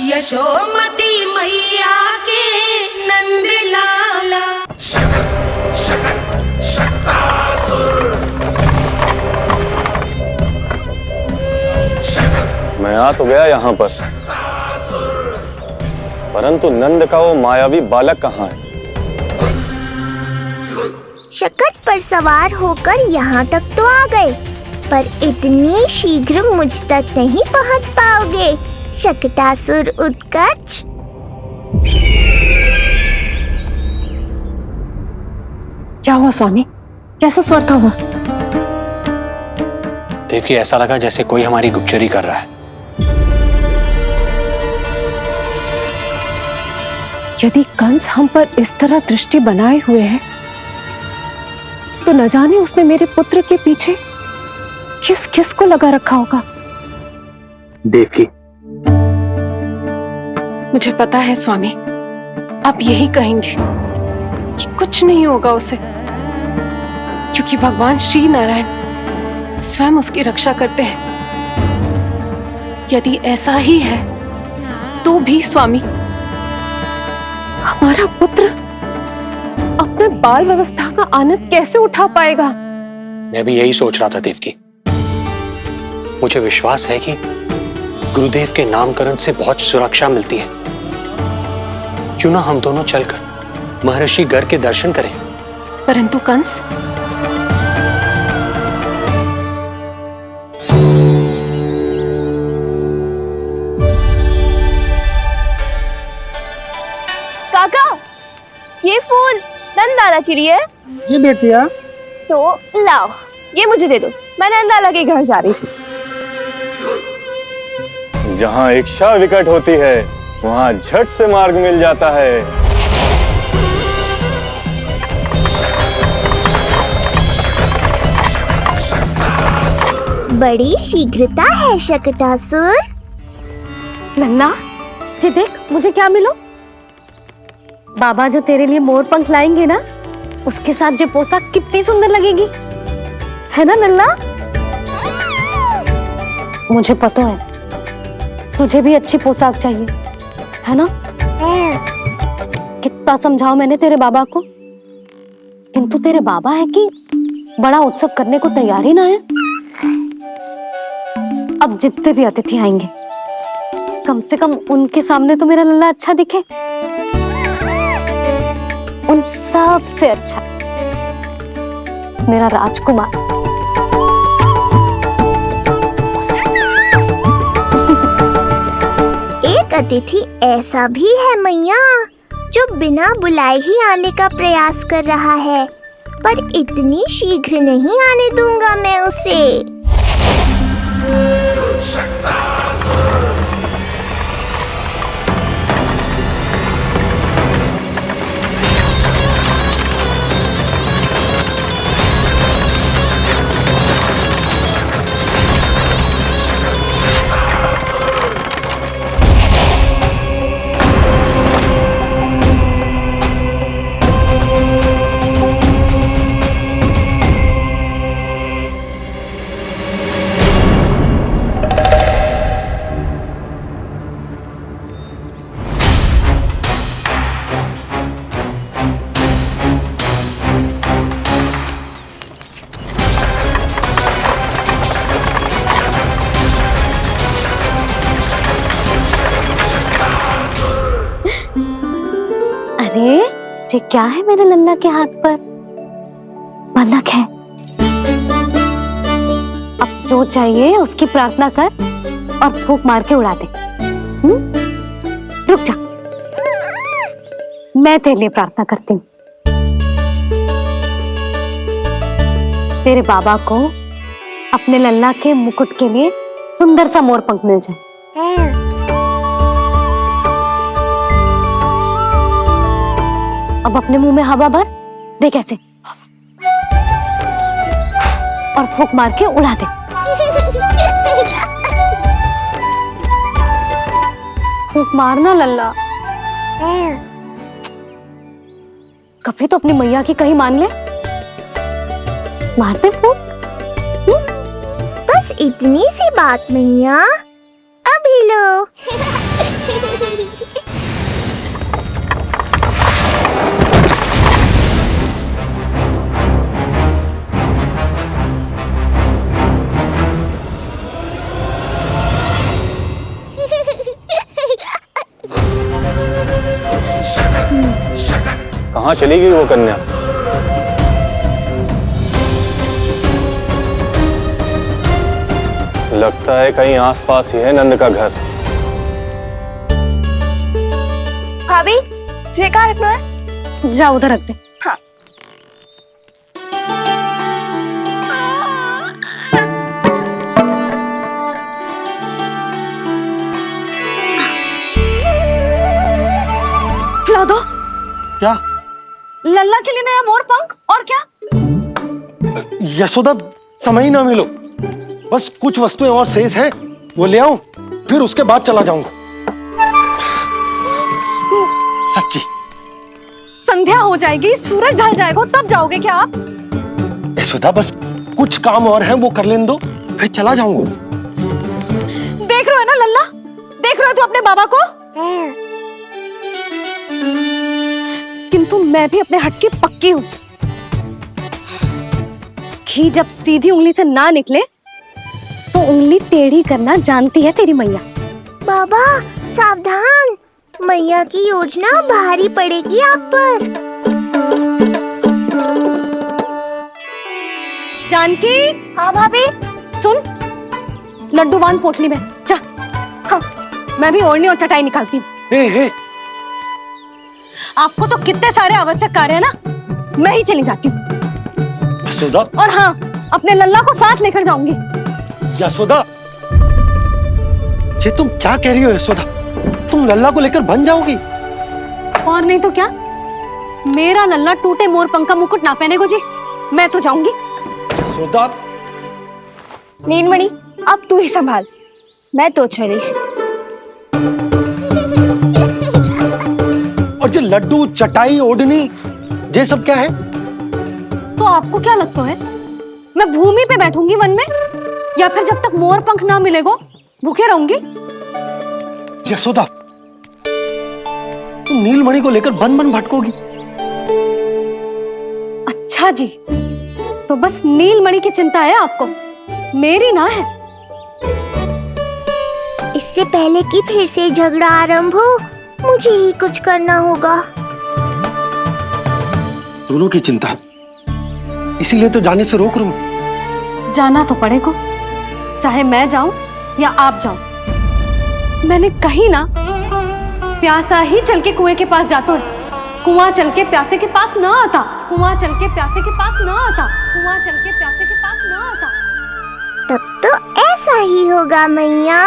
यशोमती मैया के नंद लाला। मैं आ तो गया यहाँ पर, परंतु नंद का वो मायावी बालक कहाँ है? शकट पर सवार होकर यहाँ तक तो आ गए, पर इतनी शीघ्र मुझ तक नहीं पहुँच पाओगे शकटासुर उत्कच। क्या हुआ स्वामी? कैसा स्वर था वो? देवकी, ऐसा लगा जैसे कोई हमारी गुप्तचरी कर रहा है। यदि कंस हम पर इस तरह दृष्टि बनाए हुए है, तो न जाने उसने मेरे पुत्र के पीछे किस को लगा रखा होगा। देवकी, मुझे पता है स्वामी, आप यही कहेंगे कि कुछ नहीं होगा उसे, क्योंकि भगवान श्री नारायण स्वयं उसकी रक्षा करते हैं। यदि ऐसा ही है तो भी स्वामी, हमारा पुत्र अपने बाल व्यवस्था का आनंद कैसे उठा पाएगा? मैं भी यही सोच रहा था देवकी। मुझे विश्वास है कि गुरुदेव के नामकरण से बहुत सुरक्षा मिलती है। क्यों ना हम दोनों चलकर महर्षि गर्ग के दर्शन करें? परंतु कंस, काका, ये फूल नंदाला के लिए है। जी बेटिया। तो लाओ, ये मुझे दे दो, मैं नंदाला के घर जा रही थी। जहाँ इच्छा विकट होती है, वहाँ झट से मार्ग मिल जाता है। बड़ी शीघ्रता है शकटासुर। नन्ना, जी देख मुझे क्या मिलो। बाबा जो तेरे लिए मोर पंख लाएंगे ना, उसके साथ जो पोशाक कितनी सुंदर लगेगी, है ना नन्ना? मुझे पता है तुझे भी अच्छी पोशाक चाहिए, है ना? कितना समझाओ मैंने तेरे बाबा को, किंतु तेरे बाबा है कि बड़ा उत्सव करने को तैयार ही ना है। अब जितने भी अतिथि आएंगे, कम से कम उनके सामने तो मेरा लल्ला अच्छा दिखे। उन सब से अच्छा मेरा राजकुमार। एक अतिथि ऐसा भी है मैया, जो बिना बुलाए ही आने का प्रयास कर रहा है, पर इतनी शीघ्र नहीं आने दूंगा मैं उसे। अरे ये क्या है मेरे लल्ला के हाथ पर? पलक है। अब जो चाहिए उसकी प्रार्थना कर और फूंक मार के उड़ा दे। रुक जा, मैं तेरे लिए प्रार्थना करती हूँ। तेरे बाबा को अपने लल्ला के मुकुट के लिए सुंदर सा मोर पंख मिल जाए। अब अपने मुंह में हवा भर दे, कैसे, और फूंक मार के उड़ा दे। फूंक मारना लल्ला। कभी तो अपनी मैया की कहीं मान ले। मारते फूंक। बस इतनी सी बात मैया, अभी लो। कहाँ चली गई वो कन्या? लगता है कहीं आसपास ही है नंद का घर। भाभी ये कहाँ रखना है? जा उधर रख दे। हाँ। खिला दो। क्या? लल्ला के लिए नया मोर पंख और क्या? यशोदा, समय ही ना मिलो, बस कुछ वस्तुएं और शेष हैं, वो ले आऊं, फिर उसके बाद चला जाऊंगा। सच्ची। संध्या हो जाएगी, सूरज ढल जाएगा, तब जाओगे क्या आप? यशोदा, बस कुछ काम और हैं, वो कर लेने दो, फिर चला जाऊंगा। देख रहे हो ना लल्ला, देख रहे हो तू अपने बाबा को? किंतु मैं भी अपने हट की पक्की हूं। घी जब सीधी उंगली से ना निकले तो उंगली टेढ़ी करना जानती है तेरी मैया। बाबा सावधान, मैया की योजना भारी पड़ेगी आप पर। जानकी। हाँ भाभी। सुन, लड्डू बांध पोटली में, जा। हाँ, मैं भी ओढ़नी और चटाई निकालती हूँ। आपको तो कितने सारे आवश्यक कार्य है ना, मैं ही चली जाती हूँ। यशोदा। और हाँ, अपने लल्ला को साथ लेकर जाऊंगी। यशोदा, ये तुम क्या कह रही हो यशोदा? तुम लल्ला को लेकर बन जाओगी? और नहीं तो क्या, मेरा लल्ला टूटे मोर पंख का मुकुट ना पहने को जी, मैं तो जाऊंगी। यशोदा। नीलमणि अब तू ही संभाल, मैं तो चली। और ये लड्डू, चटाई, ओढ़नी, ये सब क्या है? तो आपको क्या लगता है, मैं भूमि पे बैठूंगी वन में, या फिर जब तक मोर पंख ना मिलेगो भूखे रहूंगी? यशोदा, तुम नीलमणि को लेकर बन बन भटकोगी। अच्छा जी, तो बस नीलमणि की चिंता है आपको, मेरी ना है। इससे पहले कि फिर से झगड़ा आरंभ हो, मुझे ही कुछ करना होगा। दोनों की चिंता है, इसीलिए तो जाने से रोक रहा हूं। जाना तो पड़ेगा, चाहे मैं जाऊं या आप जाओ। मैंने कहीं ना प्यासा ही चल के कुएं के पास जाता है, कुआं चल के प्यासे के पास ना आता, कुआं चल के प्यासे के पास ना आता, कुआं चल के प्यासे के पास ना आता। तब तो ऐसा ही होगा मैया।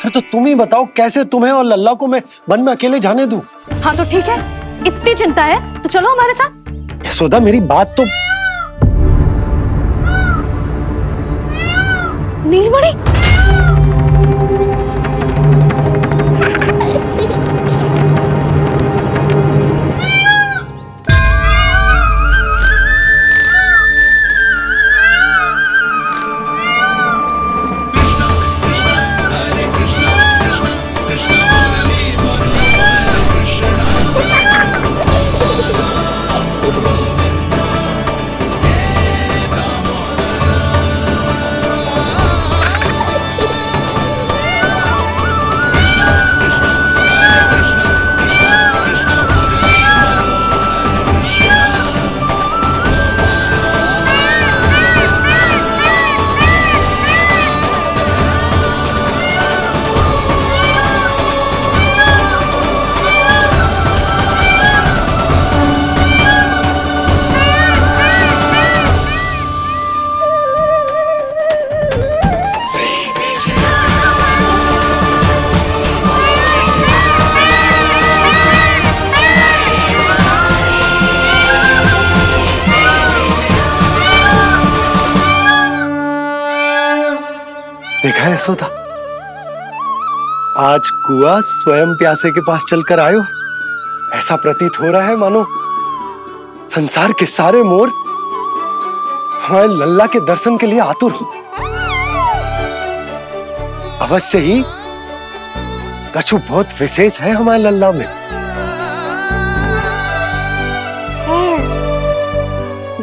अरे तो तुम ही बताओ, कैसे तुम्हें और लल्ला को मैं वन में अकेले जाने दूं? हाँ तो ठीक है, इतनी चिंता है तो चलो हमारे साथ। यशोदा, मेरी बात तो। नीलमणि, देखा है यशोदा, आज कुआं स्वयं प्यासे के पास चलकर आयो। ऐसा प्रतीत हो रहा है मानो संसार के सारे मोर हमारे लल्ला के दर्शन के लिए आतुर हो। अवश्य ही कछु बहुत विशेष है हमारे लल्ला में।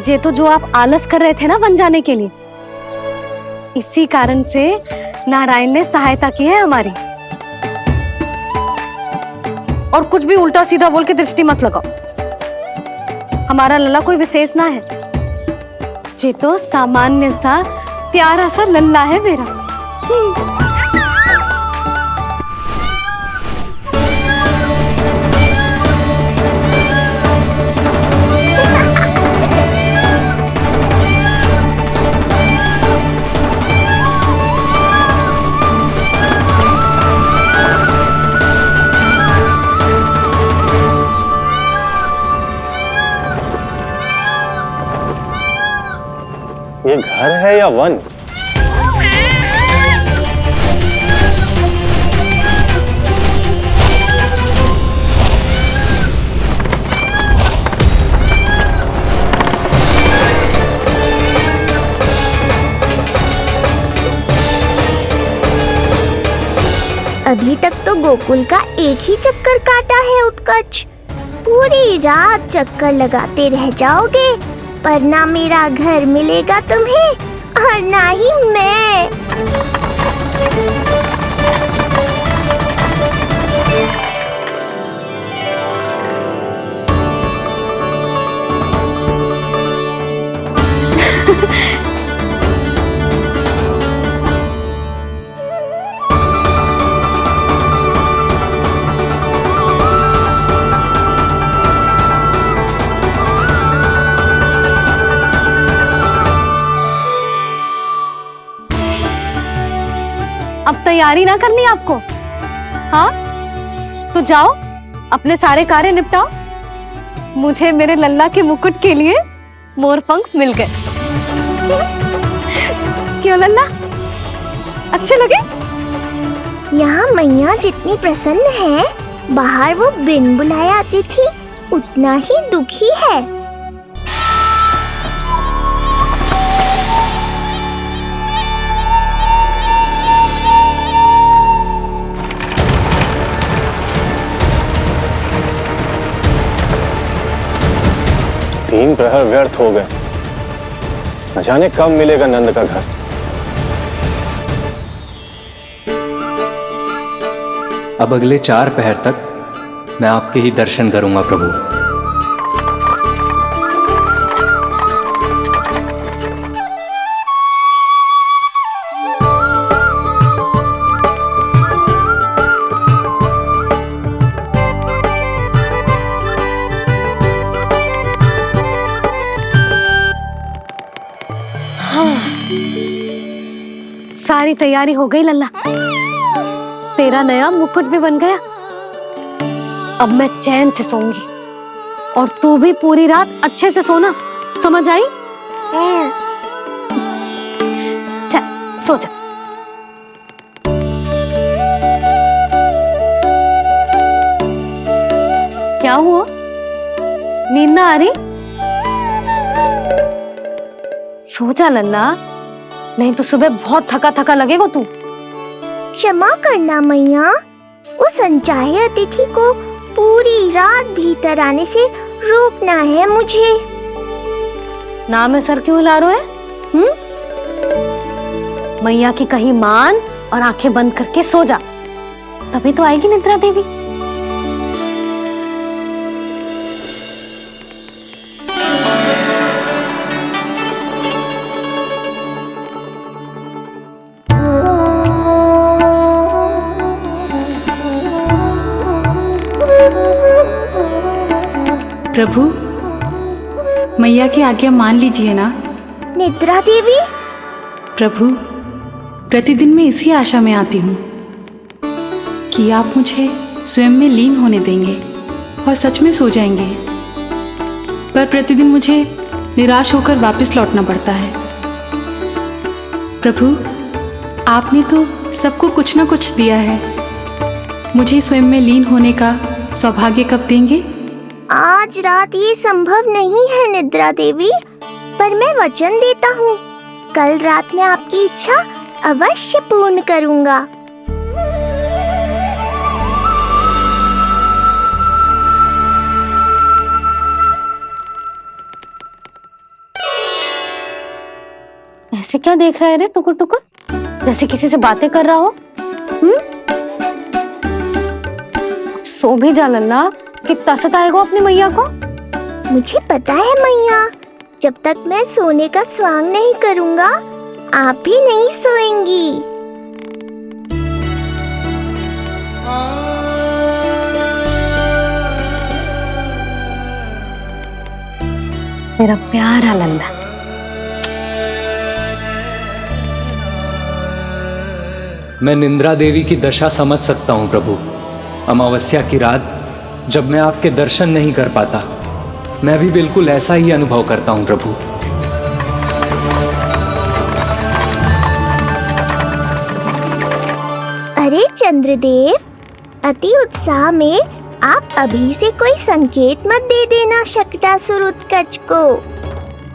ये तो जो आप आलस कर रहे थे ना वन जाने के लिए, इसी कारण से नारायण ने सहायता की है हमारी। और कुछ भी उल्टा सीधा बोल के दृष्टि मत लगाओ। हमारा लल्ला कोई विशेष ना है, ये तो सामान्य सा प्यारा सा लल्ला है मेरा। ये घर है या वन? अभी तक तो गोकुल का एक ही चक्कर काटा है उत्कर्ष। पूरी रात चक्कर लगाते रह जाओगे, पर ना मेरा घर मिलेगा तुम्हें और ना ही मैं। अब तैयारी ना करनी आपको? हाँ, तो जाओ अपने सारे कार्य निपटाओ। मुझे मेरे लल्ला के मुकुट के लिए मोर पंख मिल गए। क्यों लल्ला, अच्छे लगे? यहाँ मैया जितनी प्रसन्न है, बाहर वो बिन बुलाए आती थी उतना ही दुखी है। तीन प्रहर व्यर्थ हो गए, न जाने कब मिलेगा नंद का घर। अब अगले 4 पहर तक मैं आपके ही दर्शन करूंगा प्रभु। सारी तैयारी हो गई लल्ला, तेरा नया मुकुट भी बन गया। अब मैं चैन से सोऊंगी और तू भी पूरी रात अच्छे से सोना, समझ आई? चल सो जा। क्या हुआ, नींद ना आ रही? सो जा लल्ला, नहीं तो सुबह बहुत थका थका लगेगा तू। क्षमा करना मैया, उस अनचाहे अतिथि को पूरी रात भीतर आने से रोकना है मुझे। नाम में सर क्यों हिला रहे है? मैया की कहीं मान और आंखें बंद करके सो जा, तभी तो आएगी निद्रा देवी। प्रभु, मैया की आज्ञा मान लीजिए ना। निद्रा देवी? प्रभु, प्रतिदिन मैं इसी आशा में आती हूँ कि आप मुझे स्वयं में लीन होने देंगे और सच में सो जाएंगे, पर प्रतिदिन मुझे निराश होकर वापस लौटना पड़ता है। प्रभु, आपने तो सबको कुछ ना कुछ दिया है, मुझे स्वयं में लीन होने का सौभाग्य कब देंगे? आज रात ये संभव नहीं है निद्रा देवी, पर मैं वचन देता हूँ कल रात में आपकी इच्छा अवश्य पूर्ण करूँगा। ऐसे क्या देख रहा है रे टुकुर टुकुर, जैसे किसी से बातें कर रहा हो? सो भी जा लल्ला, कितना सताएगा अपनी मैया को। मुझे पता है मैया, जब तक मैं सोने का स्वांग नहीं करूंगा, आप भी नहीं सोएंगी। मेरा प्यारा लल्ला। मैं निंद्रा देवी की दशा समझ सकता हूँ प्रभु। अमावस्या की रात जब मैं आपके दर्शन नहीं कर पाता, मैं भी बिल्कुल ऐसा ही अनुभव करता हूँ प्रभु। अरे चंद्रदेव, अति उत्साह में आप अभी से कोई संकेत मत दे देना शकटासुर उत्कच को।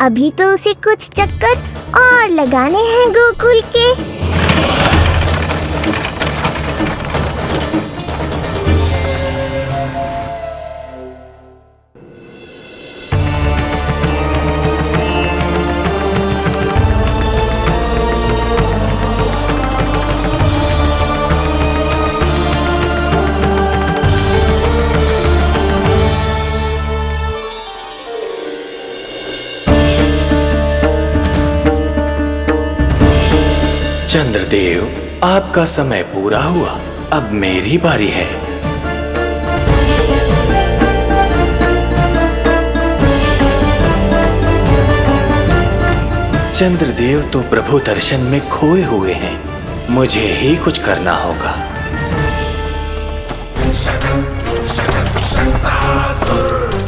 अभी तो उसे कुछ चक्कर और लगाने हैं गोकुल के। चंद्रदेव, आपका समय पूरा हुआ, अब मेरी बारी है। चंद्रदेव तो प्रभु दर्शन में खोए हुए हैं, मुझे ही कुछ करना होगा।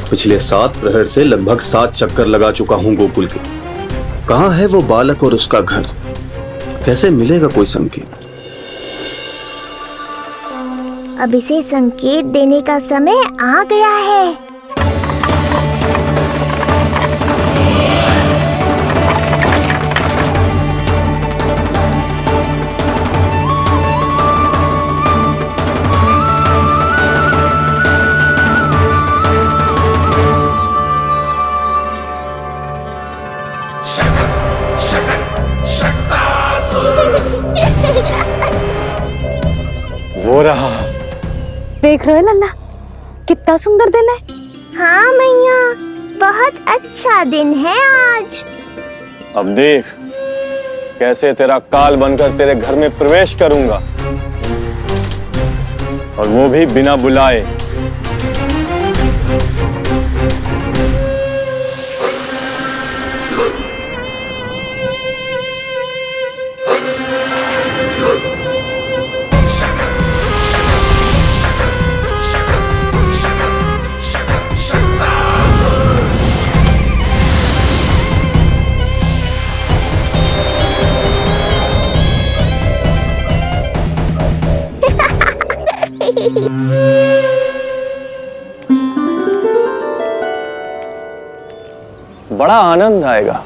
पिछले 7 प्रहर से लगभग 7 चक्कर लगा चुका हूँ गोकुल के। कहाँ है वो बालक और उसका घर? कैसे मिलेगा कोई संकेत? अब इसे संकेत देने का समय आ गया है। वो रहा। देख रहे हो लल्ला, कितना सुंदर दिन है। हाँ मैया, बहुत अच्छा दिन है आज। अब देख कैसे तेरा काल बनकर तेरे घर में प्रवेश करूंगा, और वो भी बिना बुलाए। बड़ा आनंद आएगा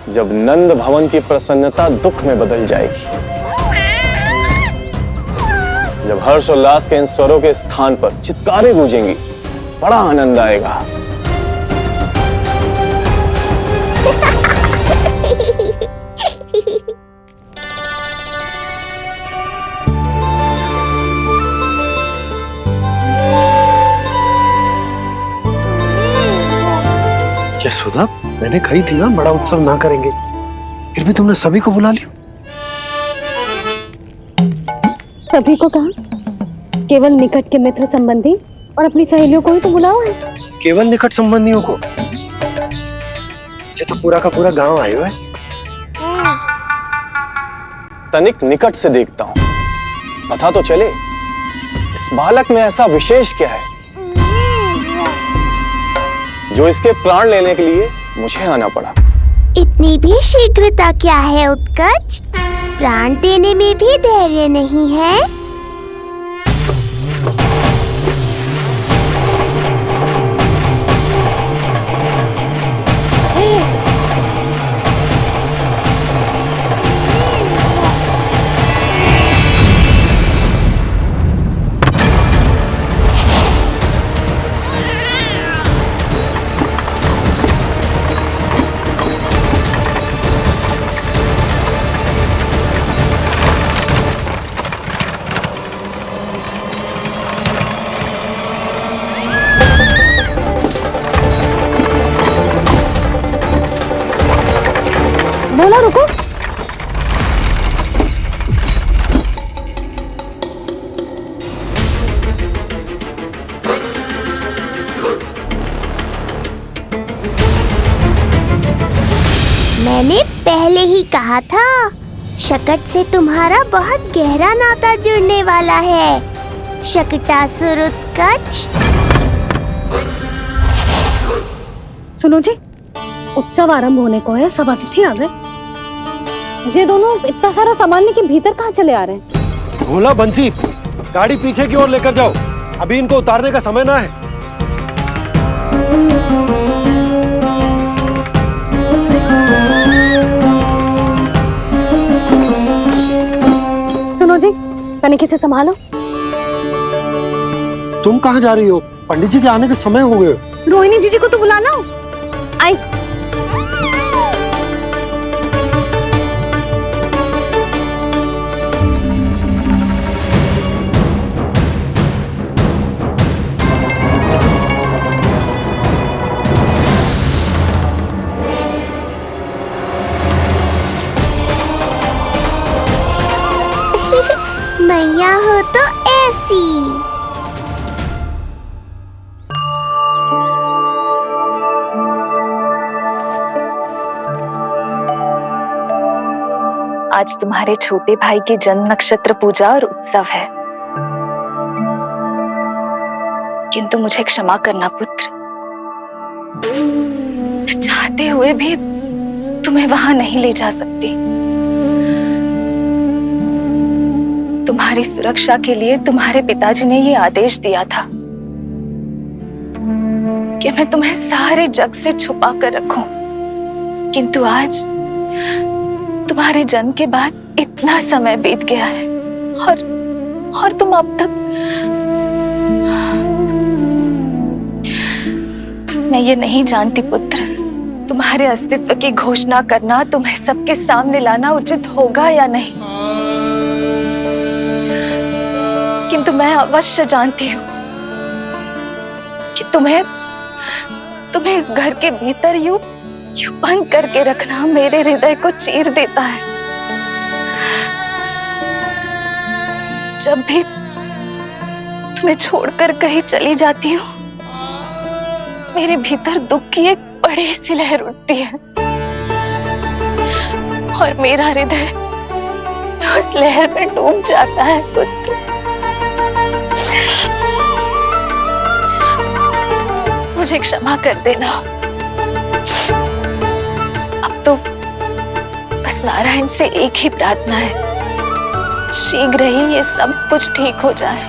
जब नंद भवन की प्रसन्नता दुख में बदल जाएगी, जब हर्षोल्लास के इन स्वरों के स्थान पर चित्कारें गूंजेंगी। बड़ा आनंद आएगा। यशोदा, मैंने कही थी ना बड़ा उत्सव ना करेंगे, फिर भी तुमने सभी को बुला लिया। सभी को कहा? केवल निकट के मित्र संबंधी और अपनी सहेलियों को ही तो बुलाओ है। केवल निकट संबंधियों को? ये तो पूरा का पूरा गांव आयो है। तनिक निकट से देखता हूं, पता तो चले इस बालक में ऐसा विशेष क्या है जो इसके प्राण लेने के लिए मुझे आना पड़ा। इतनी भी शीघ्रता क्या है उत्कच? प्राण देने में भी धैर्य नहीं है। मैंने पहले ही कहा था, शकट से तुम्हारा बहुत गहरा नाता जुड़ने वाला है। शकटासुर उत्कच। सुनो जी, उत्सव आरंभ होने को है, सब अतिथि आ गए। ये दोनों इतना सारा सामान लेके भीतर कहाँ चले आ रहे हैं? भोला बंसी, गाड़ी पीछे की ओर लेकर जाओ, अभी इनको उतारने का समय ना है। सुनो जी, तनिके से संभालो। तुम कहाँ जा रही हो? पंडित जी के आने के समय हो गए। रोहिणी जीजी को तो बुला लो। आई। मैया हो तो ऐसी। आज तुम्हारे छोटे भाई की जन्म नक्षत्र पूजा और उत्सव है, किंतु मुझे क्षमा करना पुत्र, चाहते हुए भी तुम्हें वहां नहीं ले जा सकती। तुम्हारी सुरक्षा के लिए तुम्हारे पिताजी ने ये आदेश दिया था कि मैं तुम्हें सारे जग से छुपा कर रखूं, किंतु आज तुम्हारे जन्म के बाद इतना समय बीत गया है और तुम अब तक। मैं ये नहीं जानती पुत्र, तुम्हारे अस्तित्व की घोषणा करना, तुम्हें सबके सामने लाना उचित होगा या नहीं, किंतु मैं अवश्य जानती हूँ कि तुम्हें इस घर के भीतर यूं बंद करके रखना मेरे हृदय को चीर देता है। जब भी तुम्हें छोड़कर कहीं चली जाती हूँ, मेरे भीतर दुख की एक बड़ी सी लहर उठती है और मेरा हृदय उस लहर में डूब जाता है पुत्र। मुझे क्षमा कर देना। अब तो बस नारायण से एक ही प्रार्थना है, शीघ्र ही ये सब कुछ ठीक हो जाए।